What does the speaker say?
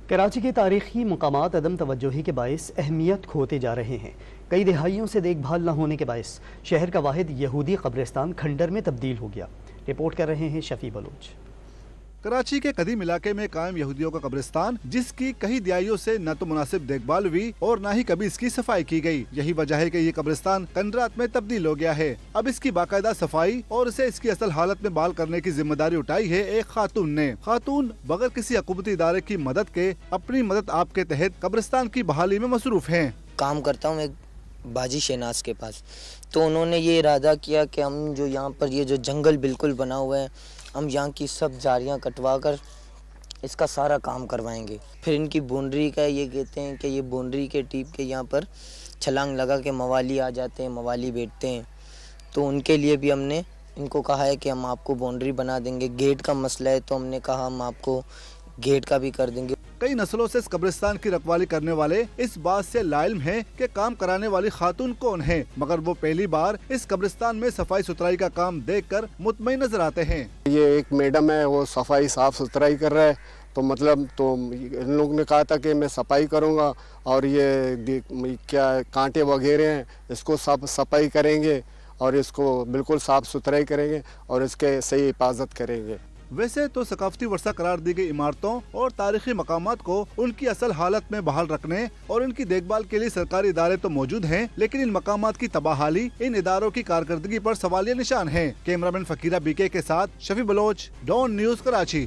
کراچی کے تاریخی مقامات عدم توجہی کے باعث اہمیت کھوتے جا رہے ہیں۔ کئی دہائیوں سے دیکھ بھال نہ ہونے کے باعث شہر کا واحد یہودی قبرستان کھنڈر میں تبدیل ہو گیا۔ رپورٹ کر رہے ہیں شفیع بلوچ۔ کراچی کے قدیم علاقے میں قائم یہودیوں کا قبرستان، جس کی کئی دہائیوں سے نہ تو مناسب دیکھ بھال ہوئی اور نہ ہی کبھی اس کی صفائی کی گئی۔ یہی وجہ ہے کہ یہ قبرستان کنڈرات میں تبدیل ہو گیا ہے۔ اب اس کی باقاعدہ صفائی اور اسے اس کی اصل حالت میں بحال کرنے کی ذمہ داری اٹھائی ہے ایک خاتون نے۔ خاتون بغیر کسی حکومتی ادارے کی مدد کے اپنی مدد آپ کے تحت قبرستان کی بحالی میں مصروف ہیں۔ کام کرتا ہوں ایک باجی شہناز کے پاس، تو انہوں نے یہ ارادہ کیا کہ ہم جو یہاں پر یہ جو جنگل بالکل بنا ہوا ہے، ہم یہاں کی سب جاریاں کٹوا کر اس کا سارا کام کروائیں گے۔ پھر ان کی بونڈری کا یہ کہتے ہیں کہ یہ بونڈری کے ٹیپ کے یہاں پر چھلانگ لگا کے موالی آ جاتے ہیں، موالی بیٹھتے ہیں، تو ان کے لیے بھی ہم نے ان کو کہا ہے کہ ہم آپ کو بونڈری بنا دیں گے۔ گیٹ کا مسئلہ ہے تو ہم نے کہا ہم آپ کو گیٹ کا بھی کر دیں گے۔ کئی نسلوں سے اس قبرستان کی رکھوالی کرنے والے اس بات سے لا علم ہیں کہ کام کرانے والی خاتون کون ہے، مگر وہ پہلی بار اس قبرستان میں صفائی ستھرائی کا کام دیکھ کر مطمئن نظر آتے ہیں۔ یہ ایک میڈم ہے، وہ صفائی صاف ستھرائی کر رہا ہے، تو ان لوگوں نے کہا تھا کہ میں صفائی کروں گا اور یہ کیا کانٹے وغیرہ ہیں اس کو صفائی کریں گے اور اس کو بالکل صاف ستھرائی کریں گے اور اس کے صحیح حفاظت کریں گے۔ ویسے تو ثقافتی ورثہ قرار دی گئی عمارتوں اور تاریخی مقامات کو ان کی اصل حالت میں بحال رکھنے اور ان کی دیکھ بھال کے لیے سرکاری ادارے تو موجود ہیں، لیکن ان مقامات کی تباہالی ان اداروں کی کارکردگی پر سوالیہ نشان ہے۔ کیمرہ مین فقیرہ BK کے ساتھ شفیع بلوچ، ڈان نیوز کراچی۔